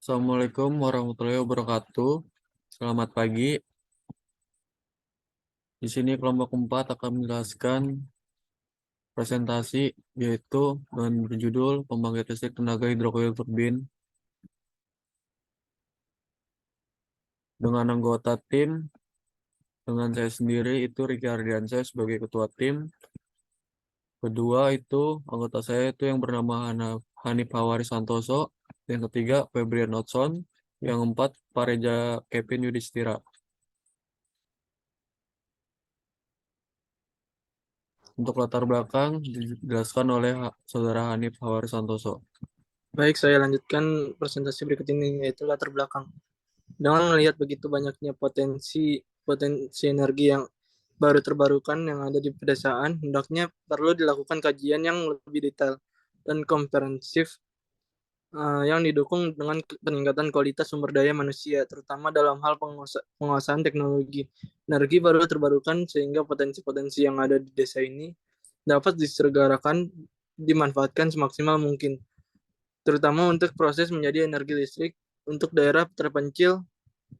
Assalamualaikum warahmatullahi wabarakatuh. Selamat pagi. Di sini kelompok 4 akan menjelaskan presentasi yaitu dengan berjudul Pembangkit Listrik Tenaga Hidrokoil Turbin. Dengan anggota tim, dengan saya sendiri itu Riki Ardiansyah sebagai ketua tim. Kedua itu anggota saya itu yang bernama Hanif Hawari Santoso. Yang ketiga Febrian Notson. Yang keempat Pareja Kevin Yudhistira. Untuk latar belakang dijelaskan oleh Saudara Hanif Hawari Santoso. Baik, saya lanjutkan presentasi berikut ini, yaitu latar belakang. Dengan melihat begitu banyaknya potensi energi yang baru terbarukan yang ada di pedesaan, hendaknya perlu dilakukan kajian yang lebih detail dan komprehensif yang didukung dengan peningkatan kualitas sumber daya manusia, terutama dalam hal penguasaan teknologi energi baru terbarukan, sehingga potensi-potensi yang ada di desa ini dapat disegerakan dimanfaatkan semaksimal mungkin, terutama untuk proses menjadi energi listrik untuk daerah terpencil,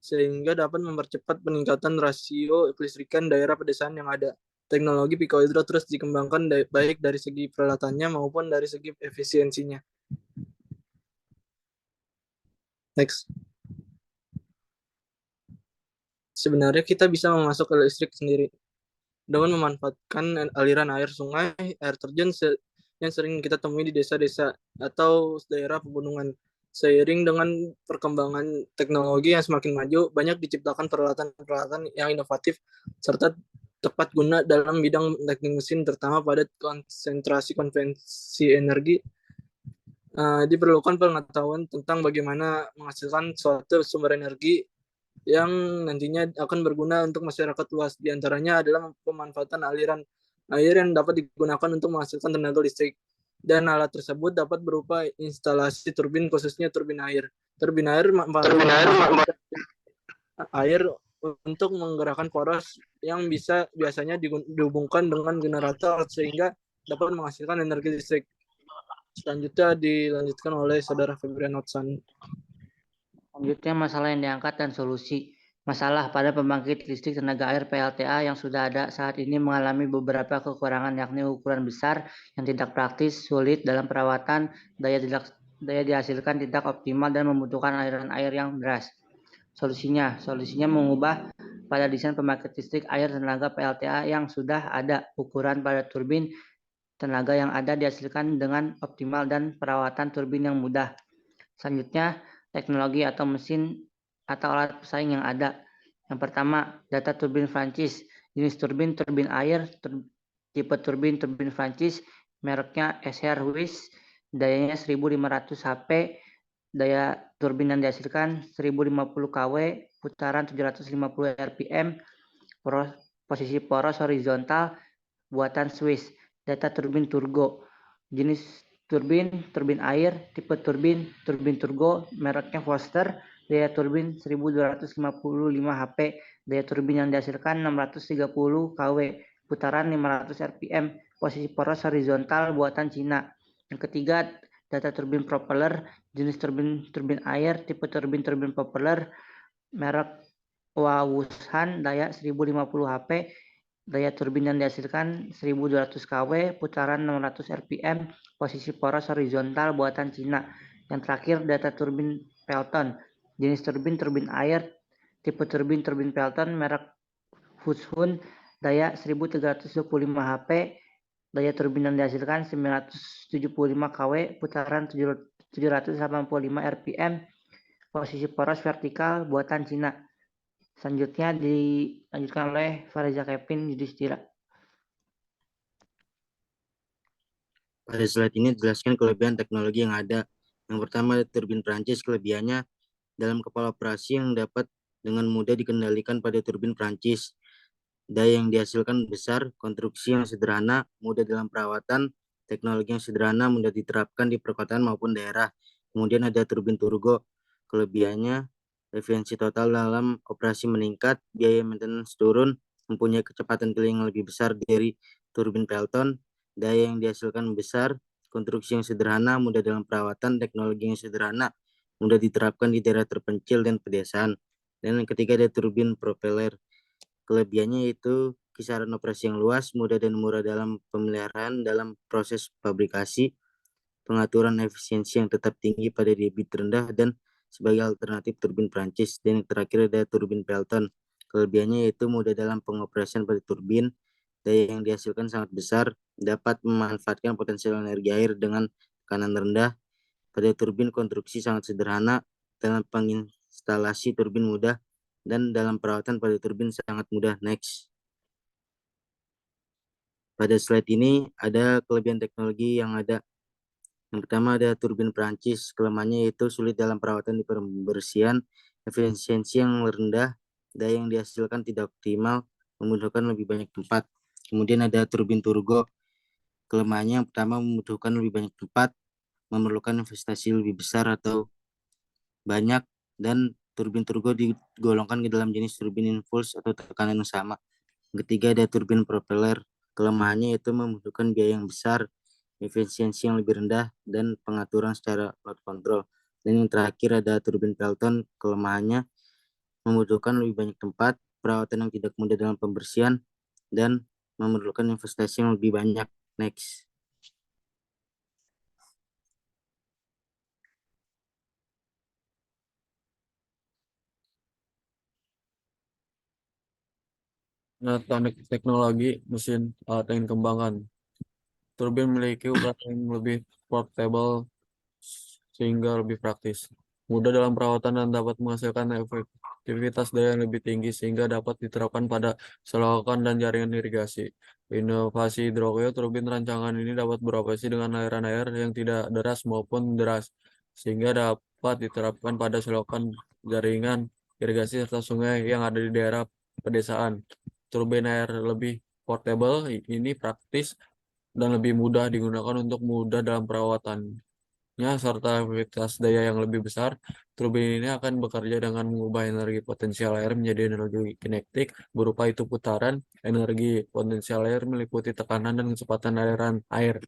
sehingga dapat mempercepat peningkatan rasio kelistrikan daerah pedesaan yang ada. Teknologi picohydro terus dikembangkan baik dari segi peralatannya maupun dari segi efisiensinya. Next. Sebenarnya kita bisa memasok ke listrik sendiri dengan memanfaatkan aliran air sungai, air terjun yang sering kita temui di desa-desa atau daerah pegunungan. Seiring dengan perkembangan teknologi yang semakin maju, banyak diciptakan peralatan-peralatan yang inovatif serta tepat guna dalam bidang teknik mesin, terutama pada konsentrasi konvensi energi. Diperlukan pengetahuan tentang bagaimana menghasilkan suatu sumber energi yang nantinya akan berguna untuk masyarakat luas. Di antaranya adalah pemanfaatan aliran air yang dapat digunakan untuk menghasilkan tenaga listrik. Dan alat tersebut dapat berupa instalasi turbin, khususnya turbin air. Turbin air memanfaatkan air untuk menggerakkan poros yang biasanya dihubungkan dengan generator sehingga dapat menghasilkan energi listrik. Selanjutnya dilanjutkan oleh Saudara Febrian Notsan. Selanjutnya masalah yang diangkat dan solusi. Masalah pada pembangkit listrik tenaga air PLTA yang sudah ada saat ini mengalami beberapa kekurangan, yakni ukuran besar yang tidak praktis, sulit dalam perawatan, daya dihasilkan tidak optimal, dan membutuhkan aliran air yang deras. Solusinya mengubah pada desain pembangkit listrik air tenaga PLTA yang sudah ada, ukuran pada turbin tenaga yang ada dihasilkan dengan optimal, dan perawatan turbin yang mudah. Selanjutnya, teknologi atau mesin atau alat pesaing yang ada. Yang pertama, data turbin Prancis. Jenis turbin air, tipe turbin Prancis, mereknya SR Wiss, dayanya 1500 HP, daya turbin yang dihasilkan 1050 kW, putaran 750 RPM, posisi poros horizontal, buatan Swiss. Data turbin Turgo. Jenis turbin air, tipe turbin Turgo, mereknya Foster, daya turbin 1255 HP, daya turbin yang dihasilkan 630 kW, putaran 500 RPM, posisi poros horizontal, buatan Cina. Yang ketiga, data turbin propeller, jenis turbin air, tipe turbin propeller, merek Wawushan, daya 1050 HP, daya turbin yang dihasilkan 1200 kW, putaran 600 RPM, posisi poros horizontal, buatan Cina. Yang terakhir, data turbin Pelton, jenis turbin air, tipe turbin Pelton, merek Fushun, daya 1325 HP, daya turbin yang dihasilkan 975 kW, putaran 785 RPM, posisi poros vertikal, buatan Cina. Selanjutnya dilanjutkan oleh Pareja Kevin Yudhistira. Pada slide ini dijelaskan kelebihan teknologi yang ada. Yang pertama, turbin Prancis. Kelebihannya dalam kepala operasi yang dapat dengan mudah dikendalikan pada turbin Prancis. Daya yang dihasilkan besar, konstruksi yang sederhana, mudah dalam perawatan, teknologi yang sederhana, mudah diterapkan di perkotaan maupun daerah. Kemudian ada turbin Turgo. Kelebihannya, efisiensi total dalam operasi meningkat, biaya maintenance turun, mempunyai kecepatan kill yang lebih besar dari turbin Pelton, daya yang dihasilkan besar, konstruksi yang sederhana, mudah dalam perawatan, teknologi yang sederhana, mudah diterapkan di daerah terpencil dan pedesaan. Dan yang ketiga ada turbin propeller. Kelebihannya yaitu kisaran operasi yang luas, mudah dan murah dalam pemeliharaan, dalam proses fabrikasi, pengaturan efisiensi yang tetap tinggi pada debit rendah, dan sebagai alternatif turbin Prancis. Dan yang terakhir ada turbin Pelton. Kelebihannya yaitu mudah dalam pengoperasian pada turbin, daya yang dihasilkan sangat besar, dapat memanfaatkan potensial energi air dengan tekanan rendah. Pada turbin konstruksi sangat sederhana, dalam penginstalasi turbin mudah, dan dalam perawatan pada turbin sangat mudah. Next. Pada slide ini ada kelebihan teknologi yang ada. Yang pertama ada turbin Prancis. Kelemahannya yaitu sulit dalam perawatan di pembersihan, efisiensi yang rendah, daya yang dihasilkan tidak optimal, membutuhkan lebih banyak tempat. Kemudian ada turbin Turgo. Kelemahannya yang pertama membutuhkan lebih banyak tempat, memerlukan investasi lebih besar atau banyak, dan turbin turbo digolongkan ke dalam jenis turbin impuls atau tekanan yang sama. Ketiga ada turbin propeller. Kelemahannya yaitu membutuhkan biaya yang besar, efisiensi yang lebih rendah, dan pengaturan secara load control. Dan yang terakhir ada turbin Pelton. Kelemahannya membutuhkan lebih banyak tempat, perawatan yang tidak mudah dalam pembersihan, dan memerlukan investasi yang lebih banyak. Next. Nah, teknologi mesin alat yang dikembangkan. Turbin memiliki ukuran yang lebih portable sehingga lebih praktis. Mudah dalam perawatan dan dapat menghasilkan efektivitas daya yang lebih tinggi sehingga dapat diterapkan pada selokan dan jaringan irigasi. Inovasi hidrogeol turbin rancangan ini dapat beroperasi dengan aliran air yang tidak deras maupun deras sehingga dapat diterapkan pada selokan jaringan irigasi serta sungai yang ada di daerah pedesaan. Turbin air lebih portable ini praktis dan lebih mudah digunakan untuk mudah dalam perawatannya serta efektivitas daya yang lebih besar. Turbin ini akan bekerja dengan mengubah energi potensial air menjadi energi kinetik berupa itu putaran. Energi potensial air meliputi tekanan dan kecepatan aliran air.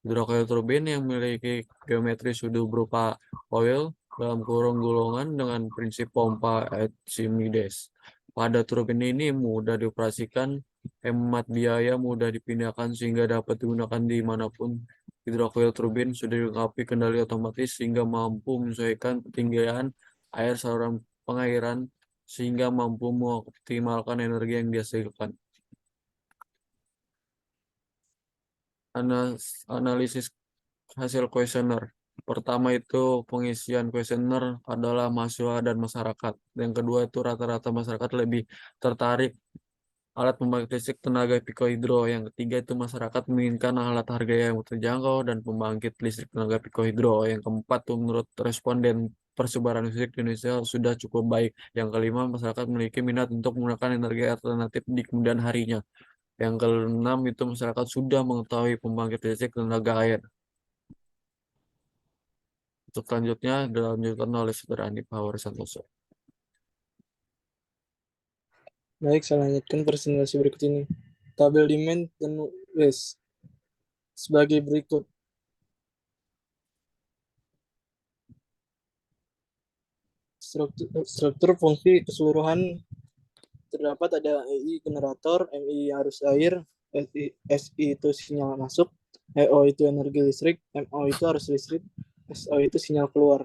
Hidrocoil turbin yang memiliki geometri sudut berupa coil dalam kurung gulungan dengan prinsip pompa Archimedes. Pada turbin ini mudah dioperasikan, hemat biaya, mudah dipindahkan sehingga dapat digunakan di manapun. Hidrocoil turbin sudah dilengkapi kendali otomatis sehingga mampu menyesuaikan ketinggian air saluran pengairan sehingga mampu mengoptimalkan energi yang dihasilkan. Analisis hasil kuesioner. Pertama itu pengisian kuesioner adalah mahasiswa dan masyarakat. Yang kedua itu rata-rata masyarakat lebih tertarik alat pembangkit listrik tenaga pikohidro. Yang ketiga itu masyarakat menginginkan alat harga yang terjangkau dan pembangkit listrik tenaga pikohidro. Yang keempat itu menurut responden persebaran listrik di Indonesia sudah cukup baik. Yang kelima masyarakat memiliki minat untuk menggunakan energi alternatif di kemudian harinya. Yang keenam itu masyarakat sudah mengetahui pembangkit listrik tenaga air. Untuk selanjutnya dilanjutkan oleh Saudara Andi Power Santoso. Baik, saya lanjutkan presentasi berikut ini. Tabel demand dan waste sebagai berikut. Struktur fungsi keseluruhan terdapat ada EI generator, MI arus air, SI itu sinyal masuk, EO itu energi listrik, MO itu arus listrik, SO itu sinyal keluar.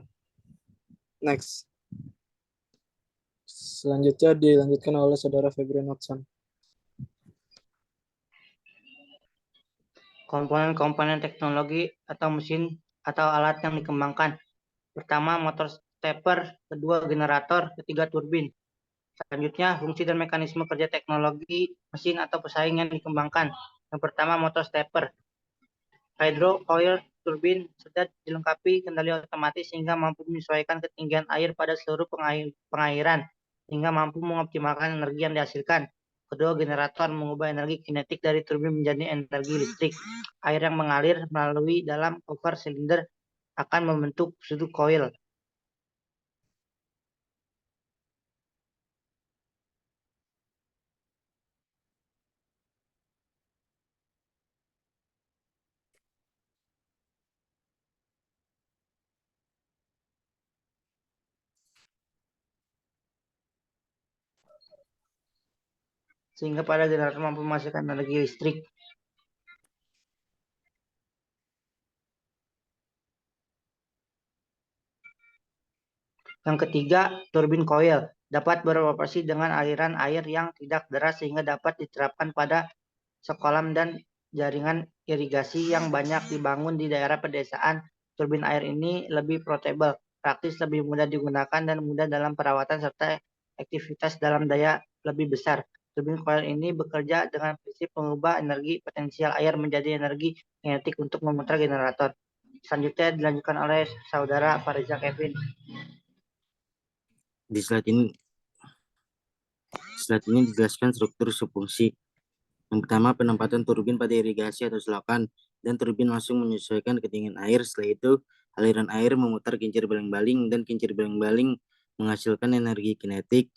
Next. Selanjutnya dilanjutkan oleh Saudara Febrian Watson. Komponen-komponen teknologi atau mesin atau alat yang dikembangkan. Pertama, motor stepper, kedua, generator, ketiga, turbin. Selanjutnya, fungsi dan mekanisme kerja teknologi, mesin atau pesaing yang dikembangkan. Yang pertama, motor stepper. Hydrocoil turbin sudah dilengkapi kendali otomatis sehingga mampu menyesuaikan ketinggian air pada seluruh pengairan, sehingga mampu mengoptimalkan energi yang dihasilkan. Kedua, generator mengubah energi kinetik dari turbin menjadi energi listrik. Air yang mengalir melalui dalam cover silinder akan membentuk sudut coil. sehingga pada generator mampu menghasilkan energi listrik. Yang ketiga, turbin coil dapat beroperasi dengan aliran air yang tidak deras sehingga dapat diterapkan pada sekolah dan jaringan irigasi yang banyak dibangun di daerah pedesaan. Turbin air ini lebih portable, praktis, lebih mudah digunakan, dan mudah dalam perawatan serta aktivitas dalam daya lebih besar. Turbin coil ini bekerja dengan prinsip mengubah energi potensial air menjadi energi kinetik untuk memutar generator. Selanjutnya dilanjutkan oleh saudara Fariza Kevin. Di slide ini dijelaskan struktur subfungsi. Yang pertama, penempatan turbin pada irigasi atau selokan, dan turbin langsung menyesuaikan ketinggian air. Setelah itu, aliran air memutar kincir baling-baling, dan kincir baling-baling menghasilkan energi kinetik.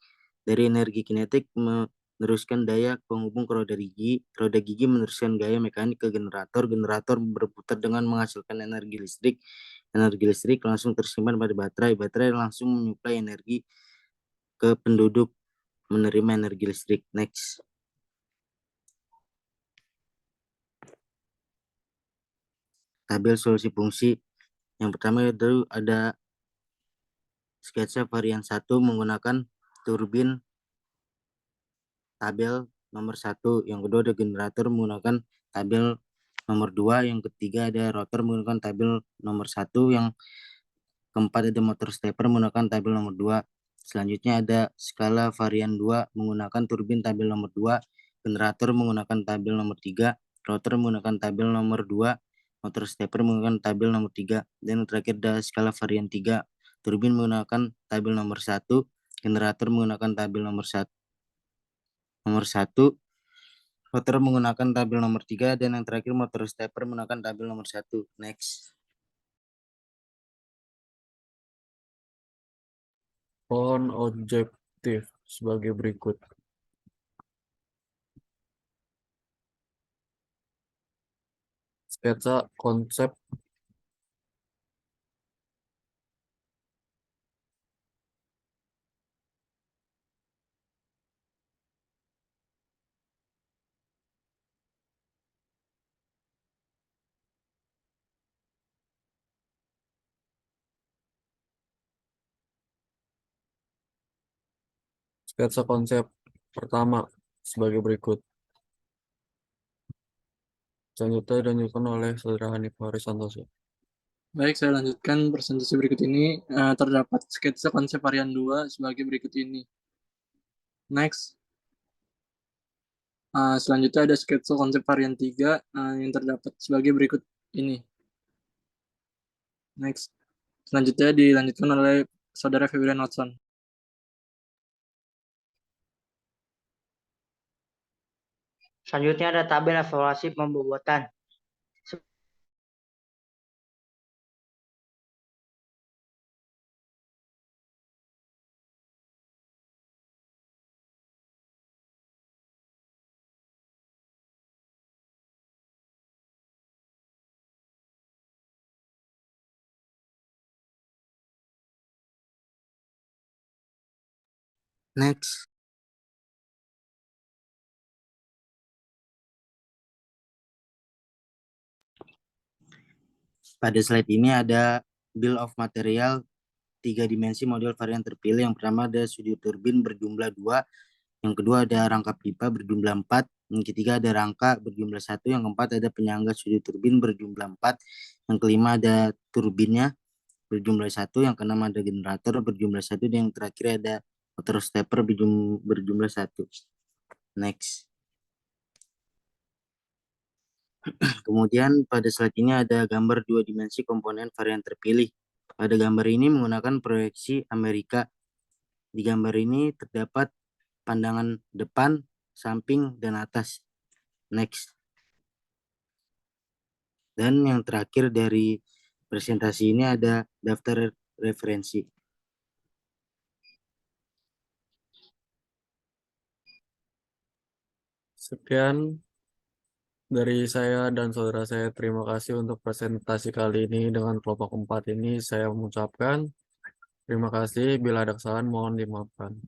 Dari energi kinetik meneruskan daya penghubung ke roda gigi. Roda gigi meneruskan gaya mekanik ke generator. Generator berputar dengan menghasilkan energi listrik. Energi listrik langsung tersimpan pada baterai. Baterai langsung menyuplai energi ke penduduk, menerima energi listrik. Next. Tabel solusi fungsi. Yang pertama itu ada sketsa varian 1 menggunakan turbin tabel nomor 1. Yang kedua ada generator menggunakan tabel nomor 2. Yang ketiga ada rotor menggunakan tabel nomor 1. Yang keempat ada motor stepper menggunakan tabel nomor 2. Selanjutnya ada skala varian 2 menggunakan turbin tabel nomor 2. Generator menggunakan tabel nomor 3. Rotor menggunakan tabel nomor 2. Motor stepper menggunakan tabel nomor 3. Dan yang terakhir ada skala varian 3. Turbin menggunakan tabel nomor 1. Generator menggunakan tabel nomor 1. Rotor menggunakan tabel nomor 3. Dan yang terakhir motor stepper menggunakan tabel nomor 1. Next. Pohon objektif sebagai berikut. Sketsa konsep pertama sebagai berikut. Selanjutnya dilanjutkan oleh saudara Hanif Faris Santoso. Baik, saya lanjutkan presentasi berikut ini. Terdapat sketsa konsep varian 2 sebagai berikut ini. Next. Selanjutnya ada sketsa konsep varian 3 yang terdapat sebagai berikut ini. Next. Selanjutnya dilanjutkan oleh saudara Febrian Watson. Selanjutnya ada tabel evaluasi pembobotan. Next. Pada slide ini ada bill of material 3 dimensi model varian terpilih. Yang pertama ada sudut turbin berjumlah 2. Yang kedua ada rangka pipa berjumlah 4. Yang ketiga ada rangka berjumlah 1. Yang keempat ada penyangga sudut turbin berjumlah 4. Yang kelima ada turbinnya berjumlah 1. Yang keenam ada generator berjumlah 1. Dan yang terakhir ada motor stepper berjumlah 1. Next. Kemudian pada slide ini ada gambar 2 dimensi komponen varian terpilih. Pada gambar ini menggunakan proyeksi Amerika. Di gambar ini terdapat pandangan depan, samping, dan atas. Next. Dan yang terakhir dari presentasi ini ada daftar referensi. Sekian dari saya dan saudara saya. Terima kasih untuk presentasi kali ini dengan kelompok 4 ini. Saya mengucapkan terima kasih. Bila ada kesalahan mohon dimaafkan.